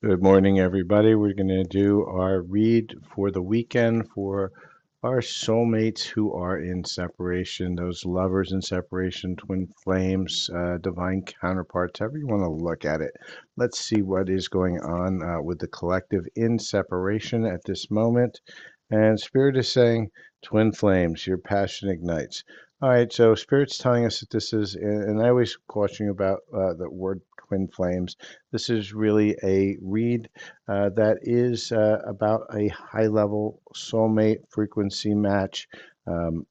Good morning, everybody. We're going to do our read for the weekend for our soulmates who are in separation, those lovers in separation, twin flames, divine counterparts, however you want to look at it. Let's see what is going on with the collective in separation at this moment. And Spirit is saying, twin flames, your passion ignites. All right, so Spirit's telling us that this is, and I always caution you about the word twin flames. This is really a read that is about a high level soulmate frequency match. Um,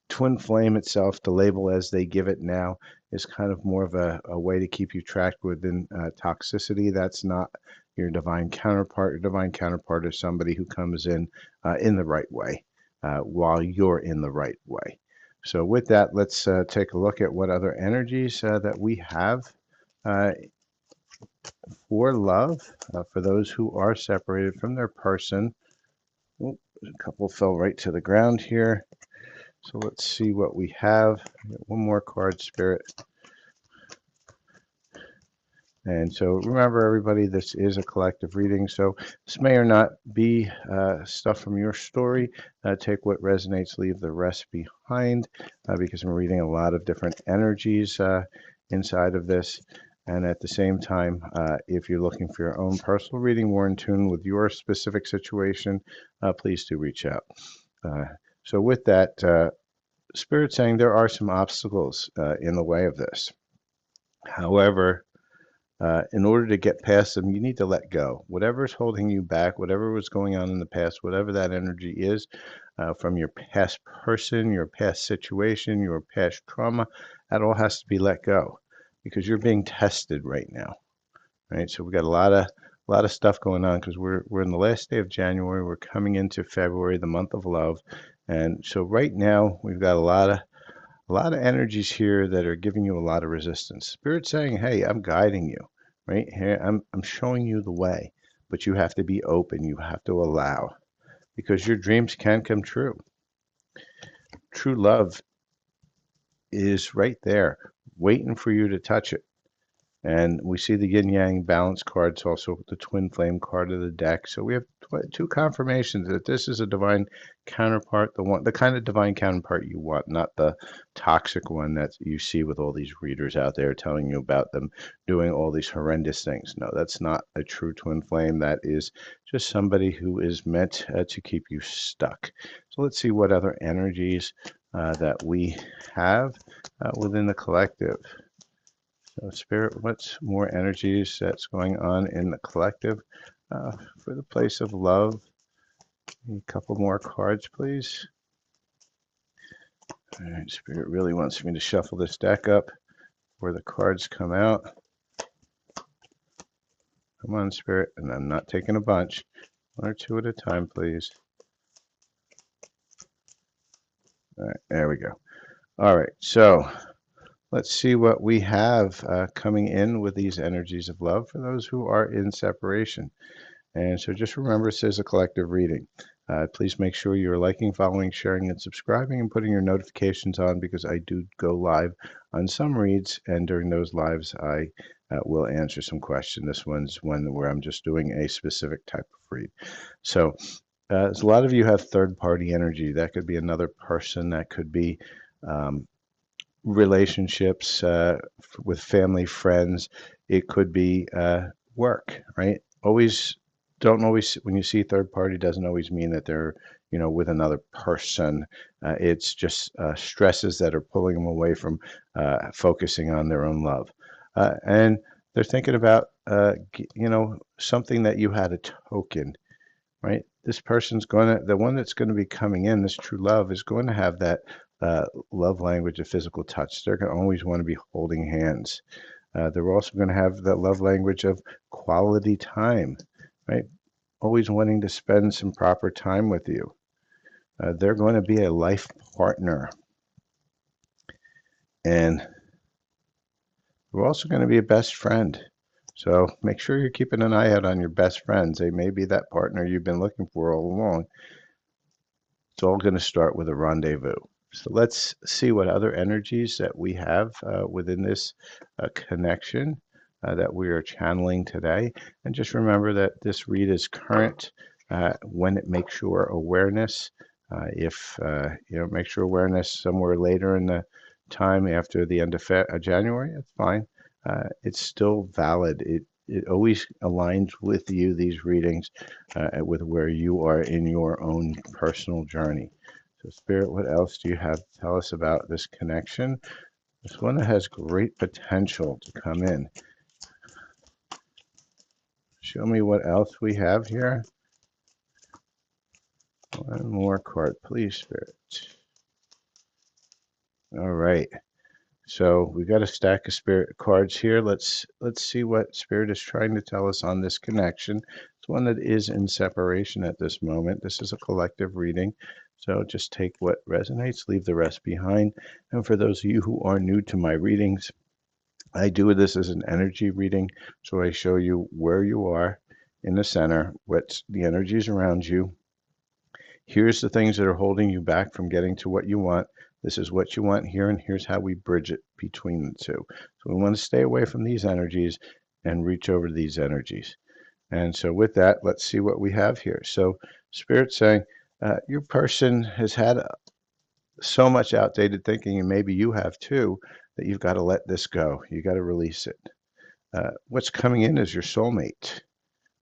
Twin flame itself, the label as they give it now, is kind of more of a way to keep you tracked within toxicity. That's not your divine counterpart. Your divine counterpart is somebody who comes in the right way while you're in the right way. So with that, let's take a look at what other energies that we have uh, for love, for those who are separated from their person. Oh, a couple fell right to the ground here. So let's see what we have. One more card, Spirit. And so remember, everybody, this is a collective reading. So this may or not be stuff from your story. Take what resonates, leave the rest behind, because I'm reading a lot of different energies inside of this. And at the same time, if you're looking for your own personal reading, more in tune with your specific situation, please do reach out. Uh, so with that, Spirit saying there are some obstacles in the way of this. However, in order to get past them, you need to let go. Whatever is holding you back, whatever was going on in the past, whatever that energy is from your past person, your past situation, your past trauma, that all has to be let go because you're being tested right now. Right. So we got a lot of stuff going on because we're in the last day of January. We're coming into February, the month of love. And so right now we've got a lot of energies here that are giving you a lot of resistance. Spirit saying, "Hey, I'm guiding you, right here. I'm showing you the way, but you have to be open. You have to allow because your dreams can come true. True love is right there, waiting for you to touch it." And we see the yin yang balance cards, also the twin flame card of the deck. So we have two confirmations that this is a divine counterpart, the kind of divine counterpart you want, not the toxic one that you see with all these readers out there telling you about them doing all these horrendous things. No, that's not a true twin flame. That is just somebody who is meant to keep you stuck. So let's see what other energies that we have within the collective. So, Spirit, what's more energies that's going on in the collective for the place of love? A couple more cards, please. All right, Spirit really wants me to shuffle this deck up where the cards come out. Come on, Spirit, and I'm not taking a bunch. One or two at a time, please. All right, there we go. All right, so let's see what we have coming in with these energies of love for those who are in separation. And so just remember, this is a collective reading. Please make sure you're liking, following, sharing, and subscribing, and putting your notifications on because I do go live on some reads, and during those lives, I will answer some questions. This one's one where I'm just doing a specific type of read. So, as a lot of you have third-party energy. That could be another person. That could be um, relationships with family, friends. It could be work, right? Always don't always when you see third party doesn't always mean that they're with another person. It's just stresses that are pulling them away from focusing on their own love, and they're thinking about something that you had a token, right? This person's the one that's going to be coming in, this true love, is going to have that love language of physical touch. They're going to always want to be holding hands. They're also going to have that love language of quality time, right? Always wanting to spend some proper time with you. They're going to be a life partner. And they're also going to be a best friend. So make sure you're keeping an eye out on your best friends. They may be that partner you've been looking for all along. It's all going to start with a rendezvous. So let's see what other energies that we have within this connection. that we are channeling today. And just remember that this read is current when it makes your awareness. If makes your awareness somewhere later in the time after the end of January, it's fine. It's still valid. It always aligns with you, these readings, with where you are in your own personal journey. So, Spirit, what else do you have to tell us about this connection? This one that has great potential to come in. Show me what else we have here. One more card, please, Spirit. All right. So we got a stack of Spirit cards here. Let's see what Spirit is trying to tell us on this connection. It's one that is in separation at this moment. This is a collective reading. So just take what resonates, leave the rest behind. And for those of you who are new to my readings, I do this as an energy reading. So I show you where you are in the center, what's the energies around you. Here's the things that are holding you back from getting to what you want. This is what you want here, and here's how we bridge it between the two. So we want to stay away from these energies and reach over to these energies. And so with that, let's see what we have here. So Spirit's saying, your person has had so much outdated thinking, and maybe you have too, that you've got to let this go. You got to release it. What's coming in is your soulmate,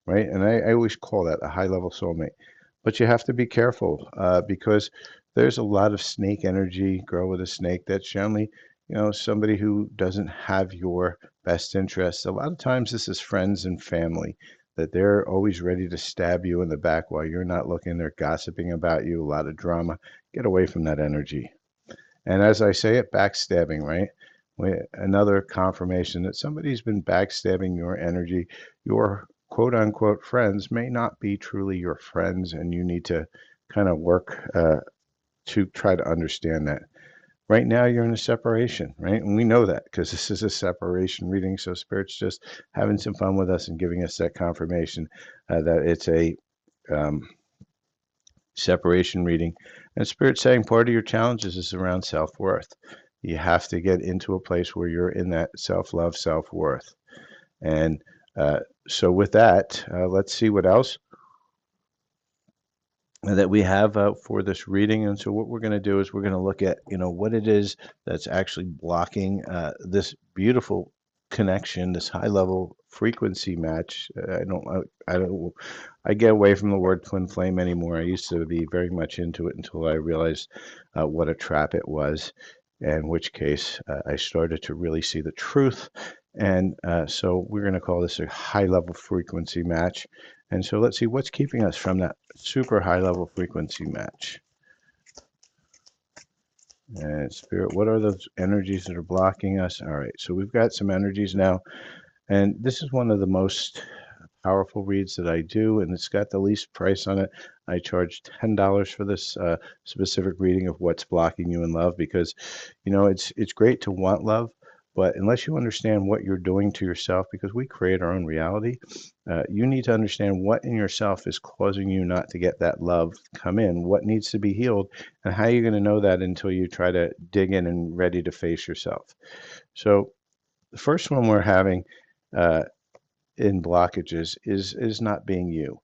right? And I always call that a high level soulmate. But you have to be careful because there's a lot of snake energy, girl with a snake. That's generally, somebody who doesn't have your best interests. A lot of times this is friends and family that they're always ready to stab you in the back while you're not looking. They're gossiping about you, a lot of drama. Get away from that energy. And as I say it, backstabbing, right? Another confirmation that somebody's been backstabbing your energy. Your quote unquote friends may not be truly your friends, and you need to kind of work to try to understand that. Right now, you're in a separation, right? And we know that because this is a separation reading. So, Spirit's just having some fun with us and giving us that confirmation that it's a um, separation reading. And Spirit saying part of your challenges is around self-worth. You have to get into a place where you're in that self-love, self-worth. And so with that, let's see what else that we have for this reading. And so what we're going to do is we're going to look at, what it is that's actually blocking this beautiful connection, this high level frequency match. I get away from the word twin flame anymore. I used to be very much into it until I realized what a trap it was, in which case I started to really see the truth. And so we're going to call this a high level frequency match. And so let's see what's keeping us from that super high level frequency match. And Spirit, what are those energies that are blocking us? All right, so we've got some energies now. And this is one of the most powerful reads that I do, and it's got the least price on it. I charge $10 for this specific reading of what's blocking you in love because, it's great to want love, but unless you understand what you're doing to yourself, because we create our own reality, you need to understand what in yourself is causing you not to get that love come in, what needs to be healed, and how you're going to know that until you try to dig in and ready to face yourself. So the first one we're having in blockages is not being you,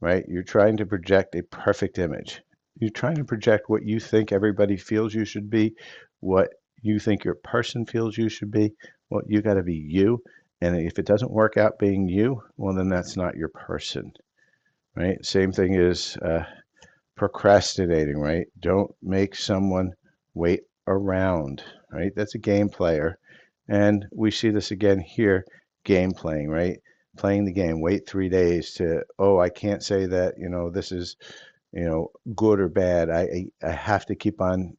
right? You're trying to project a perfect image. You're trying to project what you think everybody feels you should be, what you think your person feels you should be. Well, you got to be you. And if it doesn't work out being you, well, then that's not your person, right? Same thing is procrastinating, right? Don't make someone wait around, right? That's a game player. And we see this again here, game playing, right? Playing the game, wait 3 days to, oh, I can't say that, this is, good or bad. I have to keep on,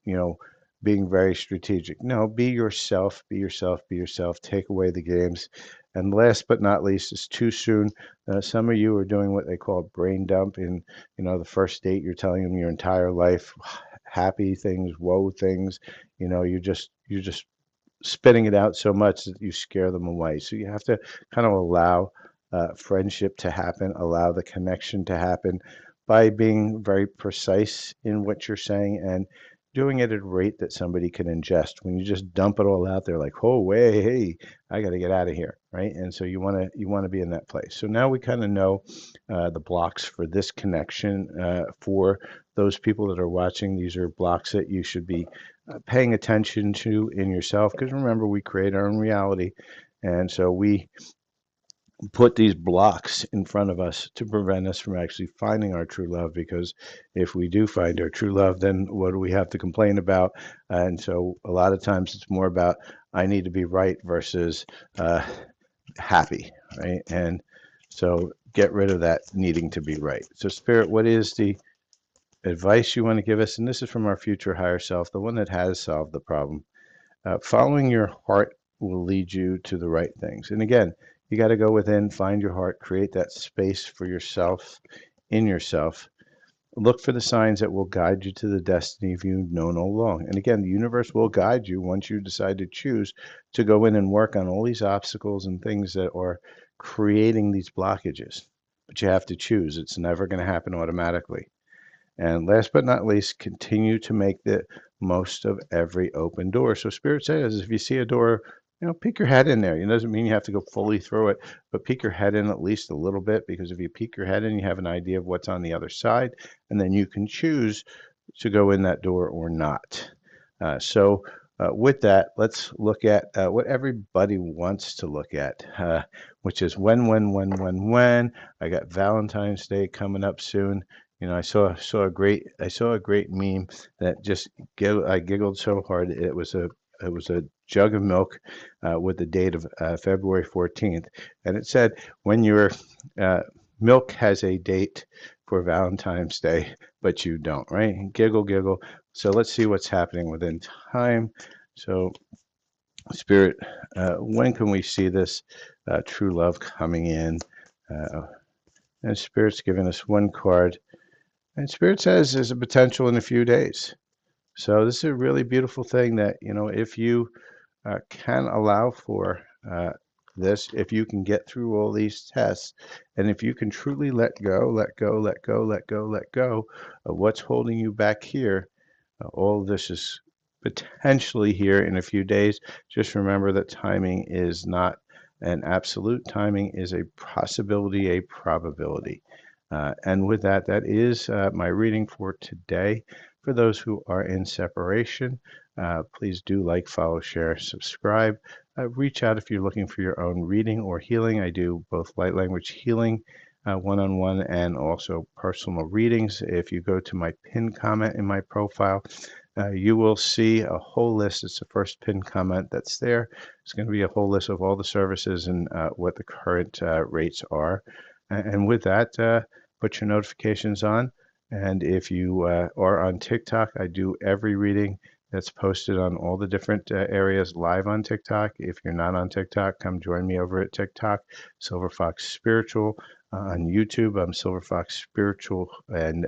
being very strategic. No, be yourself, be yourself, be yourself. Take away the games. And last but not least, it's too soon. Some of you are doing what they call brain dump. In the first date, you're telling them your entire life, happy things, woe things. You're just spitting it out so much that you scare them away. So you have to kind of allow friendship to happen, allow the connection to happen by being very precise in what you're saying and doing it at a rate that somebody can ingest. When you just dump it all out there like, oh, hey, I got to get out of here, right? And so you want to be in that place. So now we kind of know the blocks for this connection for those people that are watching. These are blocks that you should be paying attention to in yourself, because remember, we create our own reality, and so we put these blocks in front of us to prevent us from actually finding our true love. Because if we do find our true love, then what do we have to complain about? And so a lot of times it's more about I need to be right versus happy, right? And so get rid of that needing to be right. So Spirit, what is the advice you want to give us? And this is from our future higher self, the one that has solved the problem. Following your heart will lead you to the right things. And again, you got to go within, find your heart, create that space for yourself, in yourself. Look for the signs that will guide you to the destiny you've known all along. And again, the universe will guide you once you decide to choose to go in and work on all these obstacles and things that are creating these blockages. But you have to choose. It's never going to happen automatically. And last but not least, continue to make the most of every open door. So Spirit says, if you see a door, peek your head in there. It doesn't mean you have to go fully through it, but peek your head in at least a little bit, because if you peek your head in, you have an idea of what's on the other side, and then you can choose to go in that door or not. With that, let's look at what everybody wants to look at, which is when. I got Valentine's Day coming up soon. I saw a great meme that just I giggled so hard. It was a jug of milk with the date of February 14th, and it said, when your milk has a date for Valentine's Day, but you don't, right? Giggle, giggle. So let's see what's happening within time. So Spirit, when can we see this true love coming in? And Spirit's giving us one card. And Spirit says there's a potential in a few days. So this is a really beautiful thing that, if you can allow for this, if you can get through all these tests, and if you can truly let go, let go, let go, let go, let go of what's holding you back here, all of this is potentially here in a few days. Just remember that timing is not an absolute. Timing is a possibility, a probability. And with that, that is my reading for today. For those who are in separation, please do like, follow, share, subscribe. Reach out if you're looking for your own reading or healing. I do both light language healing, one-on-one, and also personal readings. If you go to my pinned comment in my profile, you will see a whole list. It's the first pinned comment that's there. It's going to be a whole list of all the services and what the current rates are. And with that, put your notifications on. And if you are on TikTok, I do every reading that's posted on all the different areas live on TikTok. If you're not on TikTok, come join me over at TikTok, Silver Fox Spiritual. On YouTube, I'm Silver Fox Spiritual, and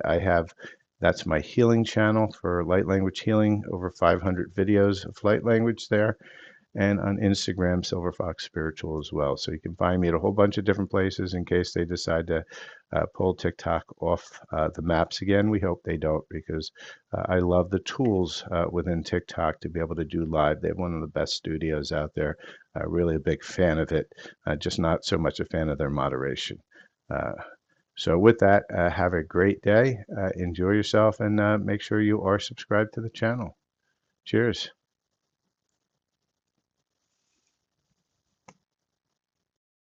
that's my healing channel for light language healing, over 500 videos of light language there. And on Instagram, Silver Fox Spiritual as well. So you can find me at a whole bunch of different places in case they decide to pull TikTok off the maps again. We hope they don't, because I love the tools within TikTok to be able to do live. They have one of the best studios out there. Really a big fan of it, just not so much a fan of their moderation. So with that, have a great day. Enjoy yourself, and make sure you are subscribed to the channel. Cheers.